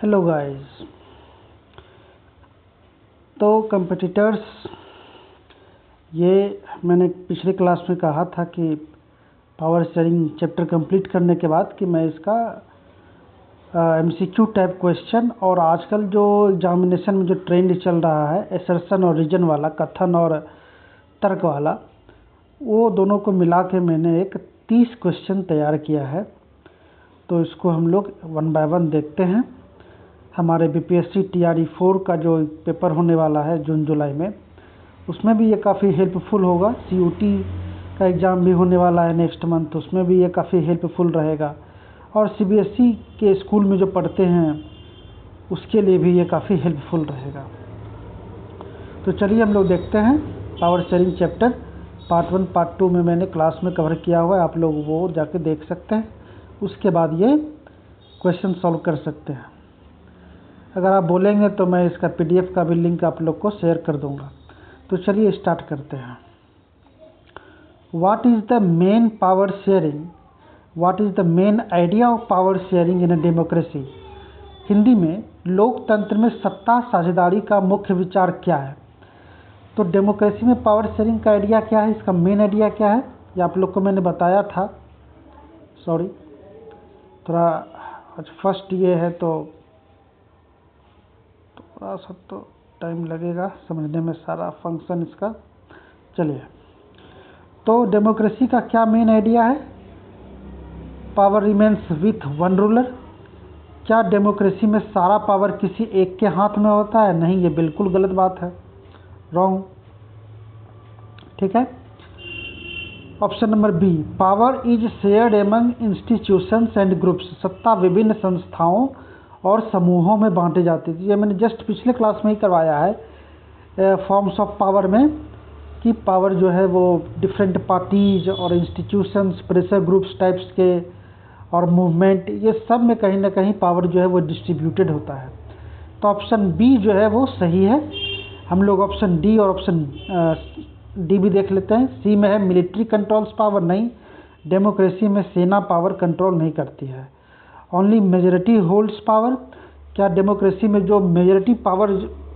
Hello guys. तो competitors, ये मैंने पिछले क्लास में कहा था कि पावर शेयरिंग चैप्टर कंप्लीट करने के बाद कि मैं इसका एमसीक्यू टाइप क्वेश्चन और आजकल जो एग्जामिनेशन में जो ट्रेंड चल रहा है असर्शन और रीजन वाला, कथन और तर्क वाला, वो दोनों को मिला के मैंने एक 30 क्वेश्चन तैयार किया है। तो इसको हम लोग वन बाय वन देखते हैं। हमारे बीपीएससी टीआरई 4 का जो पेपर होने वाला है जून जुलाई में, उसमें भी ये काफ़ी हेल्पफुल होगा। सीयूटी का एग्ज़ाम भी होने वाला है नेक्स्ट मंथ, उसमें भी ये काफ़ी हेल्पफुल रहेगा। और सीबीएसई के स्कूल में जो पढ़ते हैं उसके लिए भी ये काफ़ी हेल्पफुल रहेगा। तो चलिए हम लोग देखते हैं power sharing chapter part 1 part 2 में मैंने क्लास में कवर किया हुआ है, आप लोग वो जाके देख सकते हैं। उसके बाद ये क्वेश्चन सॉल्व कर सकते हैं। अगर आप बोलेंगे तो मैं इसका पीडीएफ का भी लिंक आप लोग को शेयर कर दूंगा। तो चलिए स्टार्ट करते हैं। What is the main power sharing? What is the main idea of power sharing in a democracy? Hindi में लोकतंत्र में सत्ता साझेदारी का मुख्य विचार क्या है? तो डेमोक्रेसी में पावर शेयरिंग का आइडिया क्या है, इसका मेन आइडिया क्या है, ये आप लोग को मैंने बताया था। सॉरी, थोड़ा आज फर्स्ट ये है तो थोड़ा सा तो टाइम लगेगा समझने में सारा फंक्शन इसका। चलिए, तो डेमोक्रेसी का क्या मेन आइडिया है? Power remains with one ruler. क्या डेमोक्रेसी में सारा पावर किसी एक के हाथ में होता है? नहीं, ये बिल्कुल गलत बात है, रॉन्ग। ठीक है। Option number B, power is shared among institutions and groups. सत्ता विभिन्न संस्थाओं और समूहों में बांटे जाते थे। ये मैंने जस्ट पिछले क्लास में ही करवाया है फॉर्म्स ऑफ पावर में, कि पावर जो है वो डिफरेंट पार्टीज और इंस्टीट्यूशंस, प्रेशर ग्रुप्स टाइप्स के और मूवमेंट, ये सब में कहीं ना कहीं पावर जो है वो डिस्ट्रीब्यूटेड होता है। तो ऑप्शन बी जो है वो सही है। हम लोग ऑप्शन डी और ऑप्शन डी भी देख लेते हैं। सी में है मिलिट्री कंट्रोल्स पावर। नहीं, डेमोक्रेसी में सेना पावर कंट्रोल नहीं करती है। Only majority holds power. क्या डेमोक्रेसी में जो मेजोरिटी पावर,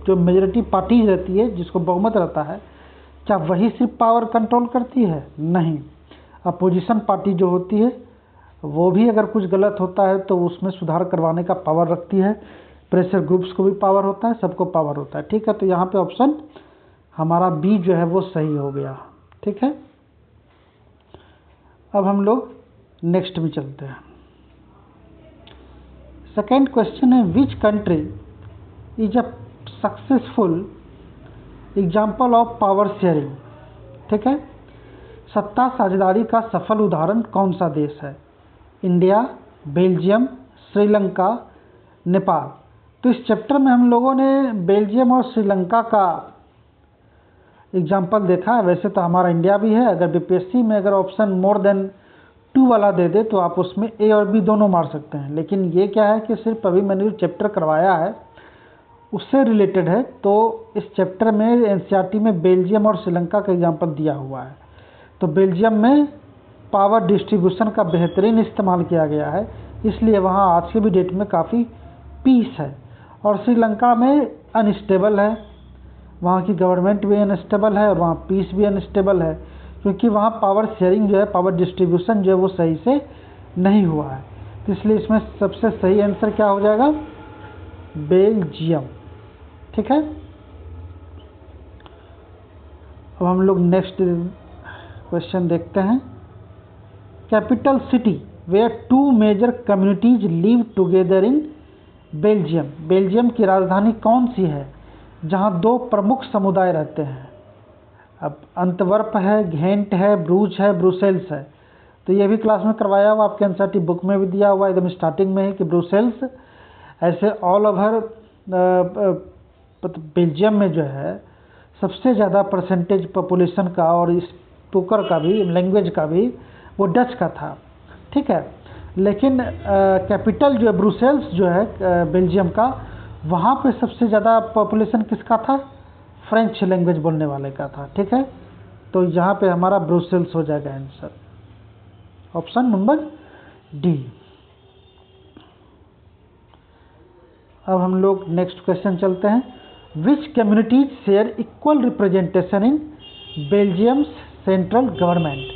जो मेजोरिटी पार्टी रहती है, जिसको बहुमत रहता है, क्या वही सिर्फ पावर कंट्रोल करती है? नहीं, अपोजिशन पार्टी जो होती है वो भी अगर कुछ गलत होता है तो उसमें सुधार करवाने का पावर रखती है। प्रेशर ग्रुप्स को भी पावर होता है, सबको पावर होता है। ठीक है, तो यहाँ पे ऑप्शन हमारा बी जो है वो सही हो गया। ठीक है, अब हम लोग नेक्स्ट में चलते हैं। सेकेंड क्वेश्चन है, which country is a successful example of power sharing? ठीक है, सत्ता साझेदारी का सफल उदाहरण कौन सा देश है? India, Belgium, Sri Lanka, Nepal. तो इस चैप्टर में हम लोगों ने बेल्जियम और श्रीलंका का एग्जाम्पल देखा है। वैसे तो हमारा इंडिया भी है। अगर बीपीएससी में अगर ऑप्शन मोर देन 2 वाला दे दे तो आप उसमें ए और बी दोनों मार सकते हैं। लेकिन ये क्या है कि सिर्फ अभी मैंने जो चैप्टर करवाया है उससे रिलेटेड है। तो इस चैप्टर में एनसीईआरटी में बेल्जियम और श्रीलंका का एग्जाम्पल दिया हुआ है। तो बेल्जियम में पावर डिस्ट्रीब्यूशन का बेहतरीन इस्तेमाल किया गया है, इसलिए वहाँ आज के भी डेट में काफ़ी पीस है। और श्रीलंका में अनस्टेबल है, वहाँ की गवर्नमेंट भी अनस्टेबल है और वहाँ पीस भी अनस्टेबल है, क्योंकि वहाँ पावर शेयरिंग जो है, पावर डिस्ट्रीब्यूशन जो है वो सही से नहीं हुआ है। तो इसलिए इसमें सबसे सही आंसर क्या हो जाएगा? बेल्जियम। ठीक है, अब हम लोग नेक्स्ट क्वेश्चन देखते हैं। Capital city where 2 major communities live together in Belgium. Belgium की राजधानी कौन सी है जहां 2 प्रमुख समुदाय रहते हैं? अब अंतवर्प है, घेंट है, ब्रूज है, ब्रुसेल्स है। तो ये भी क्लास में करवाया हुआ, आपके एनसीईआरटी बुक में भी दिया हुआ एकदम स्टार्टिंग में है कि ब्रुसेल्स। ऐसे ऑल ओवर बेल्जियम में जो है सबसे ज़्यादा परसेंटेज पॉपुलेशन का और स्पीकर का भी, लैंग्वेज का भी, वो डच का था। ठीक है, लेकिन कैपिटल जो है ब्रुसेल्स जो है बेल्जियम का, वहाँ पे सबसे ज़्यादा पॉपुलेशन किसका था? फ्रेंच लैंग्वेज बोलने वाले का था। ठीक है, तो यहाँ पे हमारा ब्रुसेल्स हो जाएगा आंसर, ऑप्शन नंबर डी। अब हम लोग नेक्स्ट क्वेश्चन चलते हैं। Which communities share equal representation in Belgium central government?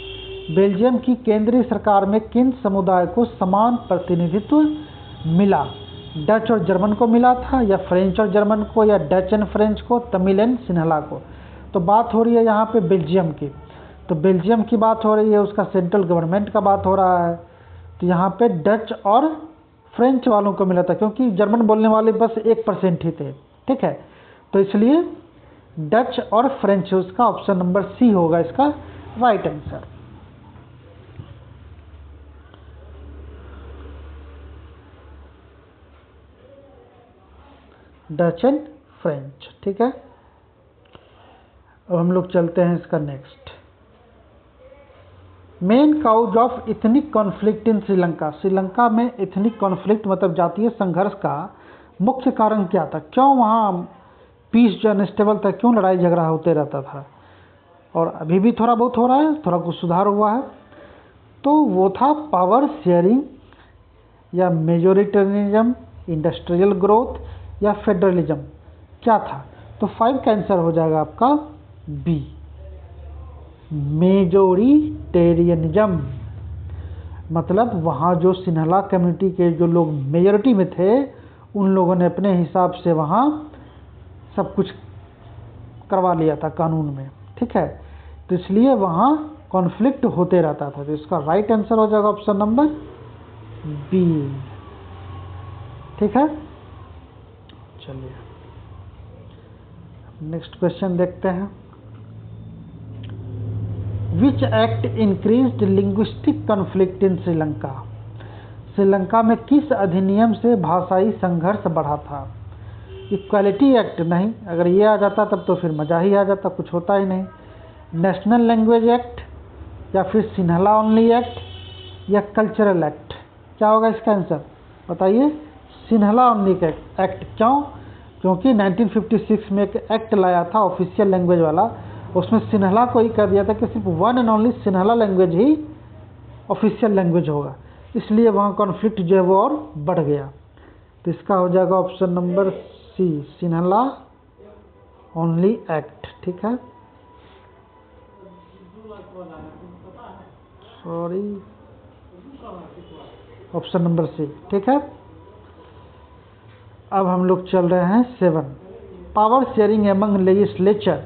Belgium की केंद्रीय सरकार में किन समुदाय को समान प्रतिनिधित्व मिला? डच और जर्मन को मिला था, या फ्रेंच और जर्मन को, या डच एंड फ्रेंच को, तमिल एंड सिन्हला को? तो बात हो रही है यहाँ पे बेल्जियम की। तो बेल्जियम की बात हो रही है, उसका सेंट्रल गवर्नमेंट का बात हो रहा है। तो यहाँ पे डच और फ्रेंच वालों को मिला था, क्योंकि जर्मन बोलने वाले बस 1% ही थे। ठीक है, तो इसलिए डच और फ्रेंच, उसका ऑप्शन नंबर सी होगा इसका right answer. Dutch and French. ठीक है, अब हम लोग चलते हैं इसका next. Main cause of ethnic conflict in Sri Lanka. Sri Lanka में इथनिक कॉन्फ्लिक्ट मतलब जातीय संघर्ष का मुख्य कारण क्या था? क्यों वहाँ पीस जो अनस्टेबल था, क्यों लड़ाई झगड़ा होते रहता था? और अभी भी थोड़ा बहुत हो रहा है, थोड़ा कुछ सुधार हुआ है। तो वो था पावर शेयरिंग, या मेजोरिटेरियनिज्म, इंडस्ट्रियल ग्रोथ, या फेडरलिज्म। क्या था? तो 5 का आंसर हो जाएगा आपका बी, मेजोरिटेरियनिज्म। मतलब वहाँ जो सिन्हला कम्युनिटी के जो लोग मेजोरिटी में थे, उन लोगों ने अपने हिसाब से वहाँ सब कुछ करवा लिया था कानून में। ठीक है, तो इसलिए वहाँ कॉन्फ्लिक्ट होते रहता था। तो इसका राइट आंसर हो जाएगा ऑप्शन नंबर बी। ठीक है, चलिए नेक्स्ट क्वेश्चन देखते हैं। Which act increased linguistic conflict in Sri Lanka? Sri Lanka में किस अधिनियम से भाषाई संघर्ष बढ़ा था? इक्वालिटी एक्ट नहीं, अगर ये आ जाता तब तो फिर मज़ा ही आ जाता, कुछ होता ही नहीं। नेशनल लैंग्वेज एक्ट, या फिर सिन्हला ओनली एक्ट, या कल्चरल एक्ट? क्या होगा इसका आंसर बताइए? सिन्हला ओनली एक्ट। क्यों? क्योंकि 1956 में एक एक्ट लाया था ऑफिशियल लैंग्वेज वाला, उसमें सिन्हला को ही कह दिया था कि सिर्फ one and only Sinhala language ही ऑफिशियल लैंग्वेज होगा, इसलिए वहाँ कॉन्फ्लिक्ट जो है वो और बढ़ गया। तो इसका हो जाएगा option number C, Sinhala only act. ठीक है, सॉरी, ऑप्शन नंबर सी। ठीक है, अब हम लोग चल रहे हैं 7। Power sharing among legislature,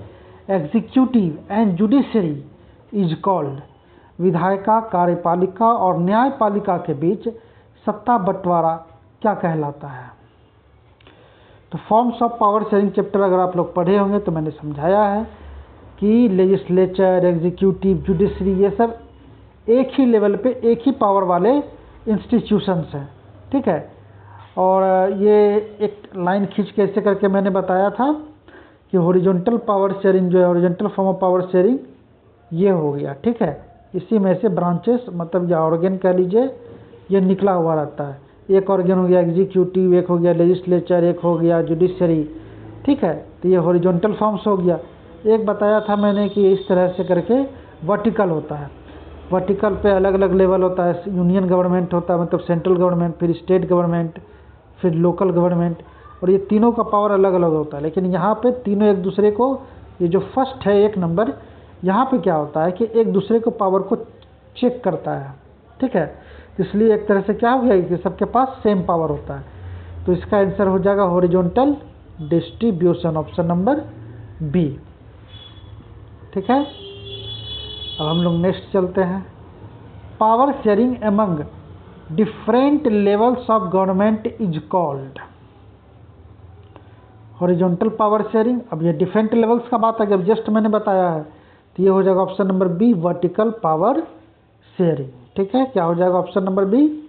executive and judiciary is called. विधायिका, कार्यपालिका और न्यायपालिका के बीच सत्ता बंटवारा क्या कहलाता है? तो forms of power sharing chapter अगर आप लोग पढ़े होंगे तो मैंने समझाया है कि लेजिस्लेचर, एग्जीक्यूटिव, जुडिशरी, ये सब एक ही लेवल पे एक ही पावर वाले इंस्टीट्यूशंस हैं। ठीक है, और ये एक लाइन खींच के ऐसे करके मैंने बताया था कि हॉरिजॉन्टल पावर शेयरिंग जो है, horizontal form of power sharing ये हो गया। ठीक है, इसी में से ब्रांचेस मतलब या ऑर्गन कह लीजिए, ये निकला हुआ रहता है। एक ऑर्गन हो गया एग्जीक्यूटिव, एक हो गया लेजिस्लेचर, एक हो गया जुडिशरी। ठीक है, तो ये हॉरिजॉन्टल फॉर्म्स हो गया। एक बताया था मैंने कि इस तरह से करके वर्टिकल होता है। वर्टिकल पे अलग अलग लेवल होता है, यूनियन गवर्नमेंट होता है मतलब सेंट्रल गवर्नमेंट, फिर स्टेट गवर्नमेंट, फिर लोकल गवर्नमेंट, और ये तीनों का पावर अलग अलग होता है। लेकिन यहाँ पे तीनों एक दूसरे को, ये जो फर्स्ट है 1 नंबर, यहाँ पे क्या होता है कि एक दूसरे को पावर को चेक करता है। ठीक है, इसलिए एक तरह से क्या हो गया कि सबके पास सेम पावर होता है। तो इसका आंसर हो जाएगा horizontal distribution, option number B. ठीक है, अब हम लोग नेक्स्ट चलते हैं। Power sharing among different levels of government is called. Horizontal power sharing, अब ये डिफरेंट लेवल्स का बात है, जब जस्ट मैंने बताया है, तो ये हो जाएगा option number B, vertical power sharing. ठीक है, क्या हो जाएगा option number B,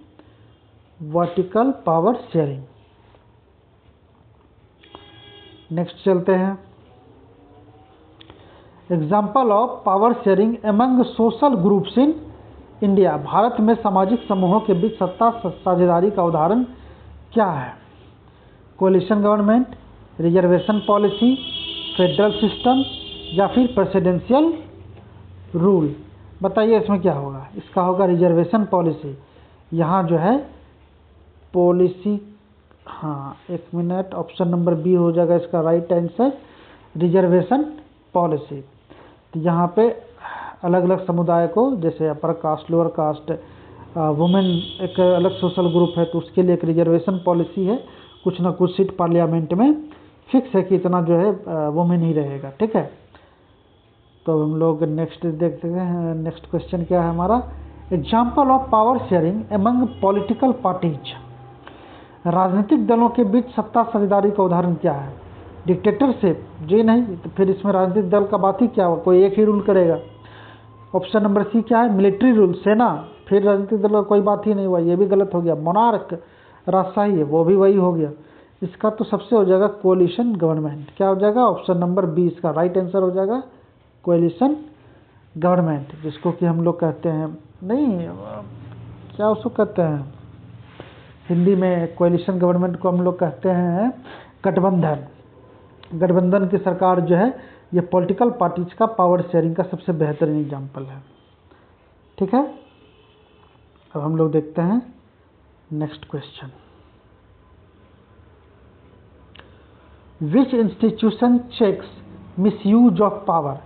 vertical power sharing. Next चलते हैं। Example of power sharing among social groups in India. Bharat में सामाजिक समूहों के बीच सत्ता साझेदारी का उदाहरण क्या है? Coalition government, reservation policy, federal system, या फिर प्रेसिडेंशियल रूल? बताइए इसमें क्या होगा? इसका होगा रिजर्वेशन पॉलिसी। यहाँ जो है पॉलिसी हाँ, एक मिनट, ऑप्शन नंबर बी हो जाएगा इसका राइट आंसर, रिजर्वेशन पॉलिसी। तो यहाँ पे अलग अलग समुदाय को, जैसे upper caste, lower caste, women एक अलग सोशल ग्रुप है, तो उसके लिए एक रिजर्वेशन पॉलिसी है। कुछ ना कुछ सीट पार्लियामेंट में फिक्स है कि इतना जो है वुमेन ही रहेगा, ठीक है। तो हम लोग नेक्स्ट देखते हैं, नेक्स्ट क्वेश्चन क्या है हमारा, example of power sharing among political parties. राजनीतिक दलों के बीच सत्ता साझेदारी का उदाहरण क्या है? डिक्टेटरशिप, जी नहीं, तो फिर इसमें राजनीतिक दल का बात ही क्या हुआ, कोई एक ही रूल करेगा। ऑप्शन नंबर सी क्या है, मिलिट्री रूल, सेना, फिर राजनीतिक दल का कोई बात ही नहीं हुआ, ये भी गलत हो गया। मोनार्क, राजशाही है, वो भी वही हो गया। इसका तो सबसे हो जाएगा कोलिशन गवर्नमेंट। क्या हो जाएगा? ऑप्शन नंबर बी इसका राइट आंसर हो जाएगा, कोलिशन गवर्नमेंट, जिसको कि हम लोग कहते हैं, नहीं क्या उसको कहते हैं हिंदी में, कोलिशन गवर्नमेंट को हम लोग कहते हैं गठबंधन। गठबंधन की सरकार जो है, ये पॉलिटिकल पार्टीज का पावर शेयरिंग का सबसे बेहतरीन एग्जाम्पल है, ठीक है। अब हम लोग देखते हैं next question, which institution checks misuse of power.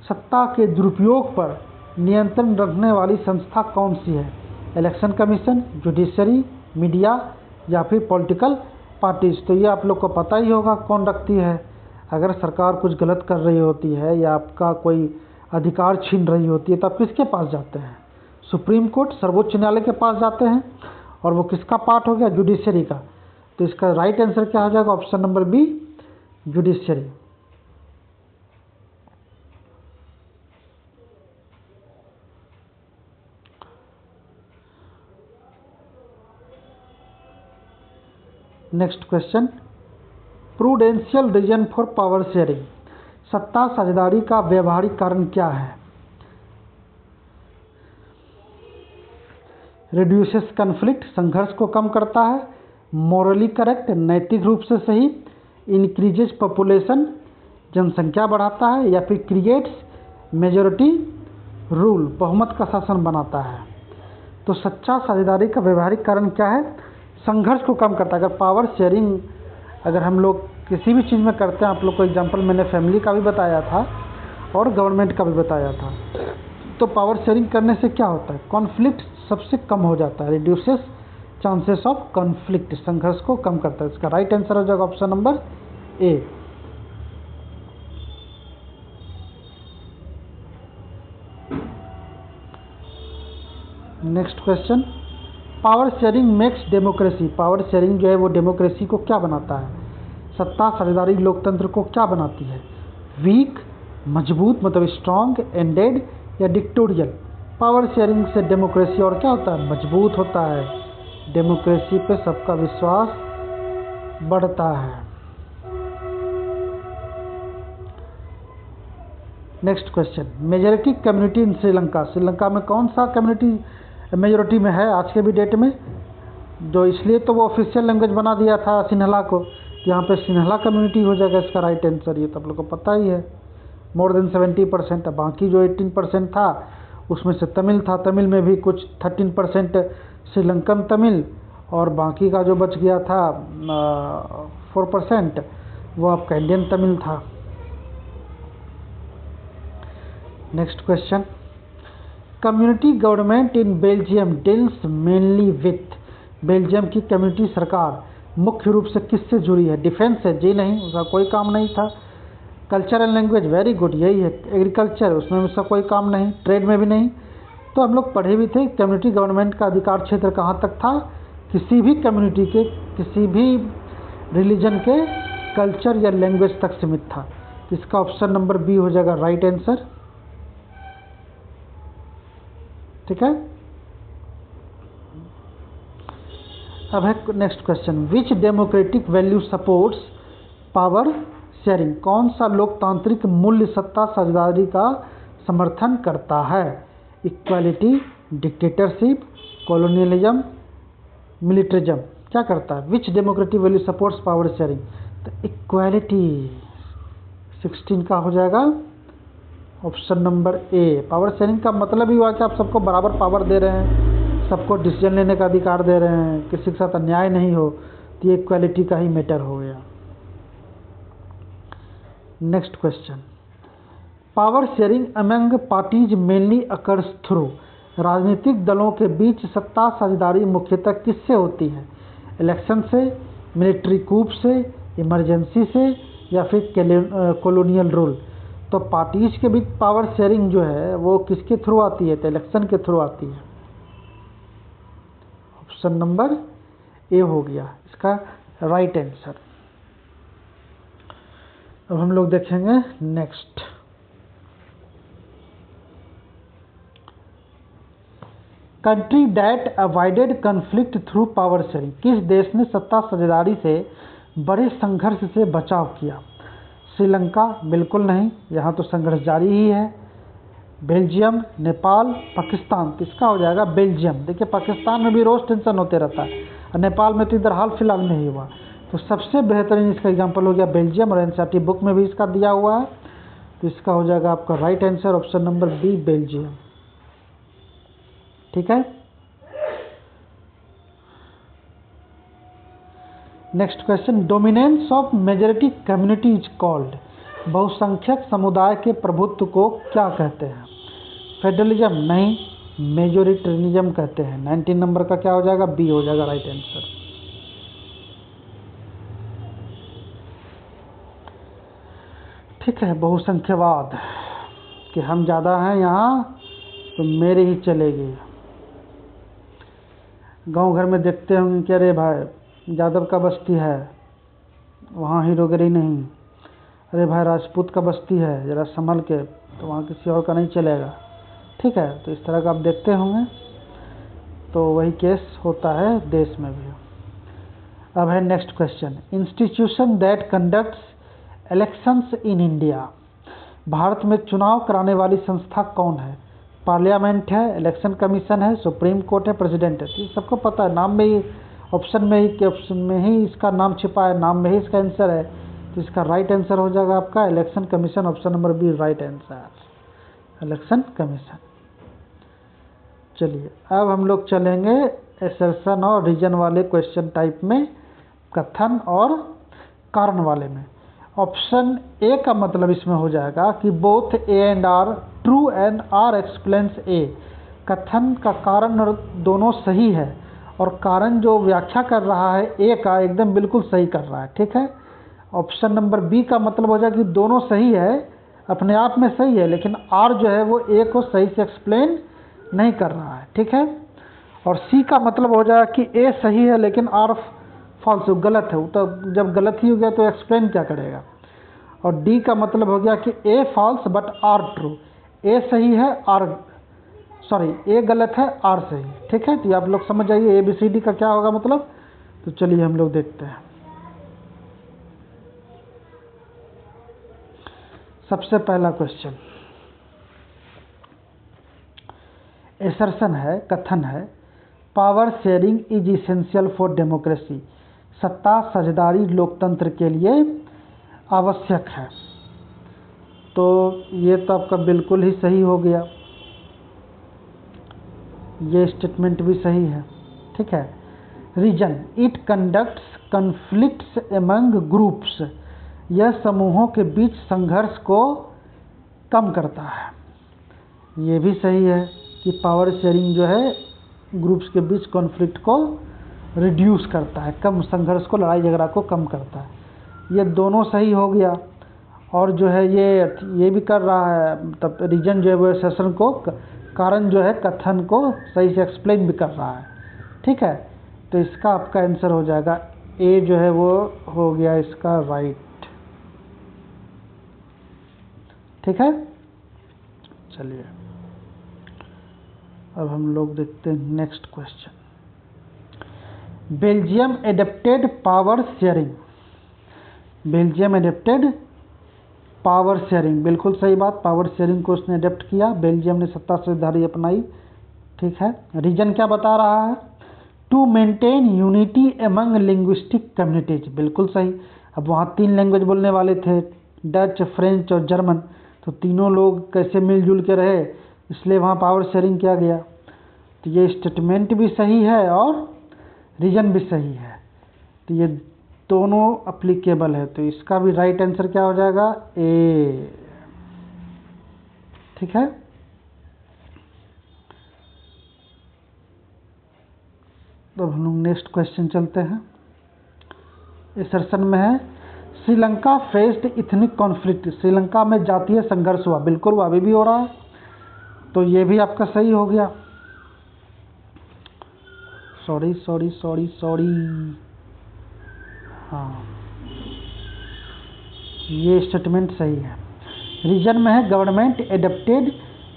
सत्ता के दुरुपयोग पर नियंत्रण रखने वाली संस्था कौन सी है? इलेक्शन कमीशन, जुडिशरी, मीडिया या फिर पॉलिटिकल पार्टीज। तो ये आप लोग को पता ही होगा कौन रखती है। अगर सरकार कुछ गलत कर रही होती है या आपका कोई अधिकार छीन रही होती है तो आप किसके पास जाते हैं? सुप्रीम कोर्ट, सर्वोच्च न्यायालय के पास जाते हैं। और वो किसका पार्ट हो गया? जुडिशरी का। तो इसका राइट आंसर क्या हो जाएगा? Option number B, judiciary. Next question, prudential reason for power sharing. सत्ता साझेदारी का व्यवहारिक कारण क्या है? रिड्यूसेस कन्फ्लिक्ट, संघर्ष को कम करता है। मॉरली करेक्ट, नैतिक रूप से सही। इंक्रीजेज पॉपुलेशन, जनसंख्या बढ़ाता है। या फिर क्रिएट्स मेजोरिटी रूल, बहुमत का शासन बनाता है। तो सच्चा साझेदारी का व्यवहारिक कारण क्या है? संघर्ष को कम करता है। अगर पावर शेयरिंग अगर हम लोग किसी भी चीज़ में करते हैं, आप लोग को एग्जांपल मैंने फैमिली का भी बताया था और गवर्नमेंट का भी बताया था। तो पावर शेयरिंग करने से क्या होता है? कॉन्फ्लिक्ट सबसे कम हो जाता है, रिड्यूसेस चांसेस ऑफ कॉन्फ्लिक्ट, संघर्ष को कम करता है। इसका राइट आंसर हो जाएगा ऑप्शन नंबर ए। Next question, power sharing makes democracy. Power sharing जो है वो डेमोक्रेसी को क्या बनाता है? सत्ता साझेदारी लोकतंत्र को क्या बनाती है? वीक, मजबूत मतलब स्ट्रांग, एंडेड या डिक्टोरियल। पावर शेयरिंग से डेमोक्रेसी और क्या होता है? मजबूत होता है। डेमोक्रेसी पे सबका विश्वास बढ़ता है। Next question, majority community in Sri Lanka. Sri Lanka में कौन सा कम्युनिटी मेजॉरिटी में है आज के भी डेट में? जो इसलिए तो वो ऑफिशियल लैंग्वेज बना दिया था सिन्हला को, यहाँ पे सिन्हला कम्युनिटी हो जाएगा इसका राइट आंसर। ये तो आप लोग को पता ही है, मोर देन 70%। बाकी जो 18% था उसमें से तमिल था, तमिल में भी कुछ 13% श्रीलंकन तमिल, और बाकी का जो बच गया था 4% वो आपका इंडियन तमिल था। Next question, community government in Belgium deals mainly with. Belgium की कम्युनिटी सरकार मुख्य रूप से किससे जुड़ी है? डिफेंस है, जी नहीं, उसका कोई काम नहीं था। Culture and language, very good, यही है। एग्रीकल्चर, उसमें उसका कोई काम नहीं, ट्रेड में भी नहीं। तो हम लोग पढ़े भी थे, कम्युनिटी गवर्नमेंट का अधिकार क्षेत्र कहाँ तक था? किसी भी कम्युनिटी के, किसी भी रिलीजन के कल्चर या लैंग्वेज तक सीमित था। इसका ऑप्शन नंबर बी हो जाएगा राइट आंसर, ठीक है। अब है next question, which democratic value supports power sharing. कौन सा लोकतांत्रिक मूल्य सत्ता साझेदारी का समर्थन करता है? Equality, dictatorship, colonialism, militarism. क्या करता है? Which democratic value supports power sharing? तो इक्वालिटी 16 का हो जाएगा option number A. Power sharing का मतलब ही हुआ कि आप सबको बराबर पावर दे रहे हैं, सबको डिसीजन लेने का अधिकार दे रहे हैं, किसी के साथ अन्याय नहीं हो। तो ये इक्वालिटी का ही मैटर हो गया। Next question, power sharing among parties mainly occurs through, राजनीतिक दलों के बीच सत्ता साझेदारी मुख्यतः किससे होती है? इलेक्शन से, मिलिट्री कूप से, इमरजेंसी से, या फिर कॉलोनियल रूल। तो पार्टीज के बीच पावर शेयरिंग जो है वो किसके थ्रू आती है? तो इलेक्शन के थ्रू आती है। ऑप्शन नंबर ए हो गया इसका राइट आंसर। अब हम लोग देखेंगे next, country that avoided conflict through power sharing, किस देश ने सत्ता साझेदारी से बड़े संघर्ष से बचाव किया? श्रीलंका, बिल्कुल नहीं, यहाँ तो संघर्ष जारी ही है। बेल्जियम, नेपाल, पाकिस्तान। किसका हो जाएगा? बेल्जियम। देखिए पाकिस्तान में भी रोज टेंशन होते रहता है और नेपाल में तो इधर हाल फिलहाल में ही हुआ। तो सबसे बेहतरीन इसका एग्जाम्पल हो गया बेल्जियम, और एनसीईआरटी बुक में भी इसका दिया हुआ है। तो इसका हो जाएगा आपका right answer option number B, Belgium. ठीक है। Next question, dominance of majority community is called, बहुसंख्यक समुदाय के प्रभुत्व को क्या कहते हैं? फेडरलिज्म नहीं, मेजोरिटेरियनिज्म कहते हैं। 19 नंबर का क्या हो जाएगा? बी हो जाएगा राइट आंसर। ठीक है, बहुसंख्यवाद कि हम ज़्यादा हैं यहाँ तो मेरे ही चलेगी। गांव घर में देखते होंगे कि अरे भाई यादव का बस्ती है, वहाँ हीरोगिरी नहीं। अरे भाई राजपूत का बस्ती है, ज़रा संभल के, तो वहाँ किसी और का नहीं चलेगा। ठीक है, तो इस तरह का आप देखते होंगे। तो वही केस होता है देश में भी। अब है next question, institution that conducts elections in India, Bharat में चुनाव कराने वाली संस्था कौन है? पार्लियामेंट है, इलेक्शन कमीशन है, सुप्रीम कोर्ट है, प्रेसिडेंट है। ये सबको पता है, नाम में ही, ऑप्शन में ही इसका नाम छिपा है, नाम में ही इसका आंसर है। तो इसका राइट आंसर हो जाएगा आपका election commission, option number B right answer, election commission. चलिए अब हम लोग चलेंगे एसर्शन और रीजन वाले क्वेश्चन टाइप में, कथन और कारण वाले में। ऑप्शन ए का मतलब इसमें हो जाएगा कि both A and R true and R explains A, कथन का कारण और दोनों सही है, और कारण जो व्याख्या कर रहा है ए का एकदम बिल्कुल सही कर रहा है। ठीक है। ऑप्शन नंबर बी का मतलब हो जाएगा कि दोनों सही है, अपने आप में सही है, लेकिन आर जो है वो ए को सही से एक्सप्लेन नहीं कर रहा है। ठीक है। और सी का मतलब हो जाएगा कि ए सही है लेकिन आर फॉल्स, गलत है, तो जब गलत ही हो गया तो एक्सप्लेन क्या करेगा। और डी का मतलब हो गया कि ए फॉल्स बट आर ट्रू, ए सही है ए गलत है आर सही। ठीक है। तो आप लोग समझ जाइए ABCD का क्या होगा मतलब। तो चलिए हम लोग देखते हैं। सबसे पहला क्वेश्चन एसर्शन है, कथन है, power sharing is essential for democracy, सत्ता साझेदारी लोकतंत्र के लिए आवश्यक है। तो ये तो आपका बिल्कुल ही सही हो गया, ये स्टेटमेंट भी सही है। ठीक है। Reason, it conducts conflicts among groups, यह समूहों के बीच संघर्ष को कम करता है। ये भी सही है कि पावर शेयरिंग जो है ग्रुप्स के बीच कॉन्फ्लिक्ट को रिड्यूस करता है, कम संघर्ष को, लड़ाई झगड़ा को कम करता है। ये दोनों सही हो गया। और जो है ये भी कर रहा है, तब रीजन जो है वो सेशन को, कारण जो है कथन को सही से एक्सप्लेन भी कर रहा है। ठीक है। तो इसका आपका आंसर हो जाएगा ए जो है वो हो गया इसका राइट। ठीक है। चलिए अब हम लोग देखते हैं next question, Belgium adapted power sharing, Belgium adapted power sharing, बिल्कुल सही बात, पावर शेयरिंग को उसने एडेप्ट किया, बेल्जियम ने सत्ता साझेदारी अपनाई। ठीक है। रीजन क्या बता रहा है? To maintain unity among linguistic communities, बिल्कुल सही। अब वहाँ 3 लैंग्वेज बोलने वाले थे, डच, फ्रेंच और जर्मन, तो तीनों लोग कैसे मिलजुल के रहे, इसलिए वहाँ पावर शेयरिंग किया गया। तो ये स्टेटमेंट भी सही है और रीजन भी सही है। तो ये दोनों अप्लीकेबल है, तो इसका भी राइट आंसर क्या हो जाएगा, ए। ठीक है, तो हम लोग नेक्स्ट क्वेश्चन चलते हैं। असर्शन में है Sri Lanka faced ethnic conflict, Sri Lanka में जातीय संघर्ष हुआ, बिल्कुल वो अभी भी हो रहा है, तो ये भी आपका सही हो गया। सॉरी सॉरी सॉरी सॉरी, हाँ ये स्टेटमेंट सही है। रीजन में है गवर्नमेंट एडप्टेड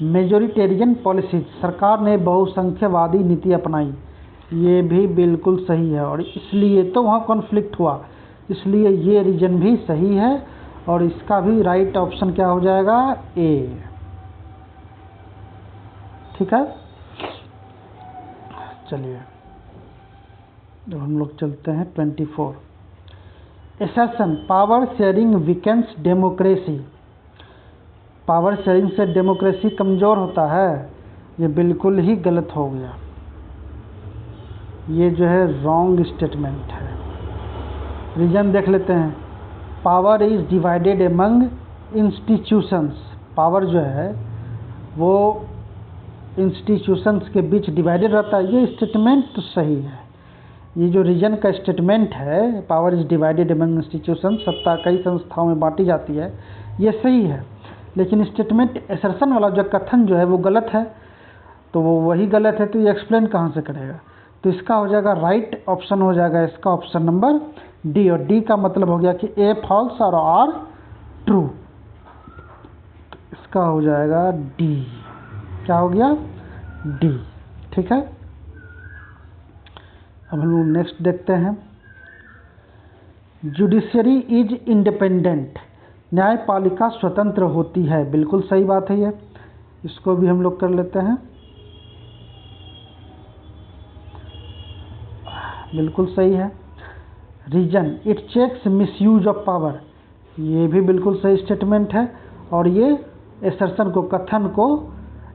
मेजोरिटेरियन पॉलिसीज, सरकार ने बहुसंख्यवादी नीति अपनाई, ये भी बिल्कुल सही है, और इसलिए तो वहाँ कॉन्फ्लिक्ट हुआ, इसलिए ये रीजन भी सही है, और इसका भी राइट ऑप्शन क्या हो जाएगा, ए। ठीक है, चलिए तो हम लोग चलते हैं 24। Assertion power sharing weakens democracy, power sharing से डेमोक्रेसी कमज़ोर होता है, ये बिल्कुल ही गलत हो गया, ये जो है रॉन्ग स्टेटमेंट है। रीजन देख लेते हैं, power is divided among institutions, power जो है वो इंस्टीट्यूशंस के बीच डिवाइडेड रहता है, ये स्टेटमेंट तो सही है। ये जो रीजन का स्टेटमेंट है, power is divided among institutions, सत्ता कई संस्थाओं में बांटी जाती है, ये सही है, लेकिन स्टेटमेंट असर्शन वाला जो कथन जो है वो गलत है, तो वो वही गलत है, तो ये एक्सप्लेन कहाँ से करेगा, तो इसका हो जाएगा राइट ऑप्शन हो जाएगा इसका ऑप्शन नंबर डी, और डी का मतलब हो गया कि ए फॉल्स और आर ट्रू, तो इसका हो जाएगा डी, क्या हो गया, डी। ठीक है, अब हम लोग नेक्स्ट देखते हैं। जुडिशरी इज इंडिपेंडेंट, न्यायपालिका स्वतंत्र होती है, बिल्कुल सही बात है ये, इसको भी हम लोग कर लेते हैं, बिल्कुल सही है। Reason it checks misuse of power, ये भी बिल्कुल सही स्टेटमेंट है, और ये असर्शन को, कथन को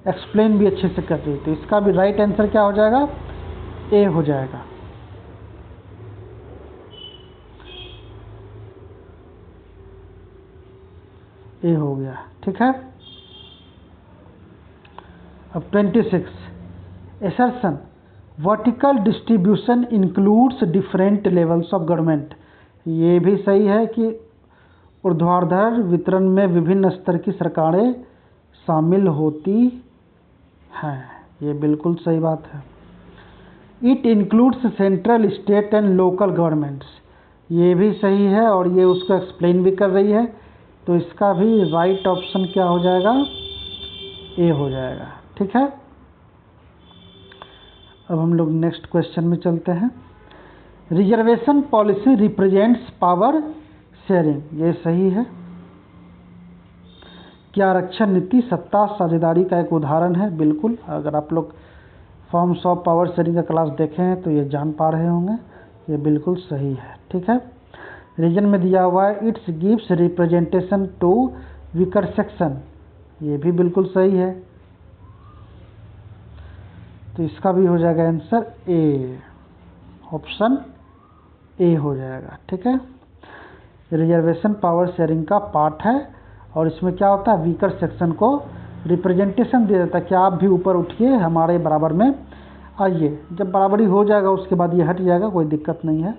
एक्सप्लेन भी अच्छे से कर रही है, तो इसका भी राइट आंसर क्या हो जाएगा, ए हो जाएगा। ए हो गया। ठीक है, अब 26 assertion vertical distribution includes different levels of government, ये भी सही है कि ऊर्ध्वाधर वितरण में विभिन्न स्तर की सरकारें शामिल होती हैं, ये बिल्कुल सही बात है। It includes central state and local governments, ये भी सही है, और ये उसको एक्सप्लेन भी कर रही है, तो इसका भी राइट ऑप्शन क्या हो जाएगा, ए हो जाएगा। ठीक है, अब हम लोग नेक्स्ट क्वेश्चन में चलते हैं। Reservation policy represents power sharing, ये सही है। क्या आरक्षण नीति सत्ता साझेदारी का एक उदाहरण है, बिल्कुल, अगर आप लोग फॉर्म्स ऑफ पावर शेयरिंग का क्लास देखे हैं तो ये जान पा रहे होंगे, ये बिल्कुल सही है। ठीक है, रीजन में दिया हुआ है it's gives representation to weaker section, ये भी बिल्कुल सही है, तो इसका भी हो जाएगा आंसर ए, ऑप्शन ए हो जाएगा। ठीक है, रिजर्वेशन पावर शेयरिंग का पार्ट है, और इसमें क्या होता है, वीकर सेक्शन को रिप्रेजेंटेशन दे देता है कि आप भी ऊपर उठिए, हमारे बराबर में आइए, जब बराबरी हो जाएगा उसके बाद ये हट जाएगा, कोई दिक्कत नहीं है।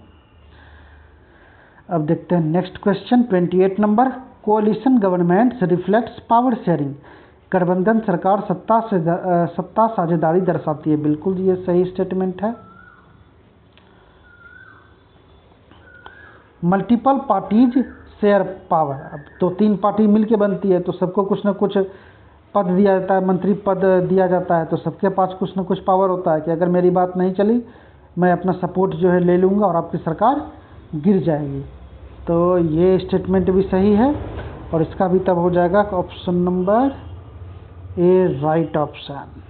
अब देखते हैं next question 28 number, कोalition governments reflects power sharing, गठबंधन सरकार सत्ता साझेदारी दर्शाती है, बिल्कुल ये सही स्टेटमेंट है। मल्टीपल पार्टीज शेयर पावर, अब 2-3 पार्टी मिलके बनती है, तो सबको कुछ ना कुछ पद दिया जाता है, मंत्री पद दिया जाता है, तो सबके पास कुछ ना कुछ पावर होता है कि अगर मेरी बात नहीं चली, मैं अपना सपोर्ट जो है ले लूँगा और आपकी सरकार गिर जाएगी, तो ये स्टेटमेंट भी सही है, और इसका भी तब हो जाएगा option number A, right option.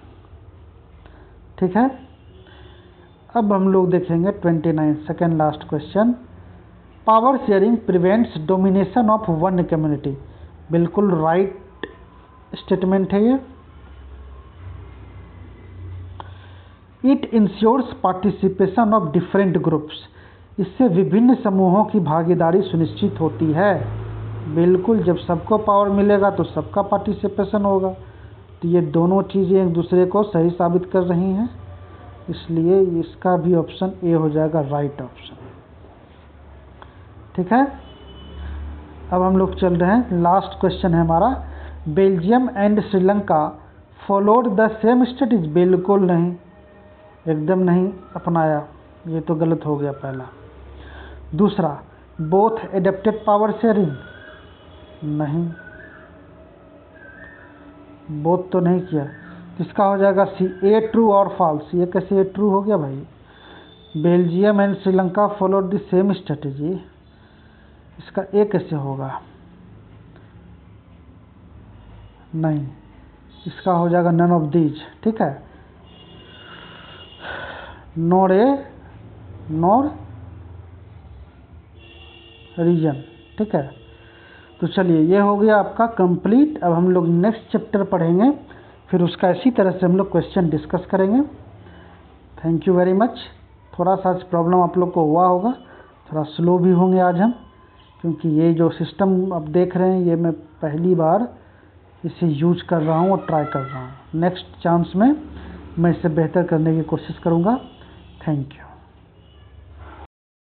ठीक है, अब हम लोग देखेंगे 29 second last question, power sharing prevents domination of one community, बिल्कुल राइट स्टेटमेंट है ये। It ensures participation of different groups, इससे विभिन्न समूहों की भागीदारी सुनिश्चित होती है। बिल्कुल, जब सबको पावर मिलेगा तो सबका पार्टिसिपेशन होगा। तो ये दोनों चीज़ें एक दूसरे को सही साबित कर रही हैं, इसलिए इसका भी ऑप्शन ए हो जाएगा राइट ऑप्शन। ठीक है, अब हम लोग चल रहे हैं, लास्ट क्वेश्चन है हमारा, Belgium and Sri Lanka followed the same strategy. बिल्कुल नहीं, एकदम नहीं अपनाया, ये तो गलत हो गया पहला। दूसरा, बोथ एडेप्टेड पावर शेयरिंग, नहीं, बोथ तो नहीं किया। इसका हो जाएगा सी, ए ट्रू और फॉल्स। ये कैसे ए ट्रू हो गया भाई? Belgium and Sri Lanka followed the same strategy, इसका ए कैसे होगा? नहीं, इसका हो जाएगा नन ऑफ दीज। ठीक है, नॉर ए नॉर रीजन। ठीक है, तो चलिए ये हो गया आपका कंप्लीट। अब हम लोग नेक्स्ट चैप्टर पढ़ेंगे, फिर उसका इसी तरह से हम लोग क्वेश्चन डिस्कस करेंगे। Thank you very much. थोड़ा सा प्रॉब्लम आप लोग को हुआ होगा, थोड़ा स्लो भी होंगे आज हम, क्योंकि ये जो सिस्टम आप देख रहे हैं ये मैं पहली बार इसे यूज कर रहा हूँ और ट्राई कर रहा हूँ। नेक्स्ट चांस में मैं इसे बेहतर करने की कोशिश करूँगा। Thank you.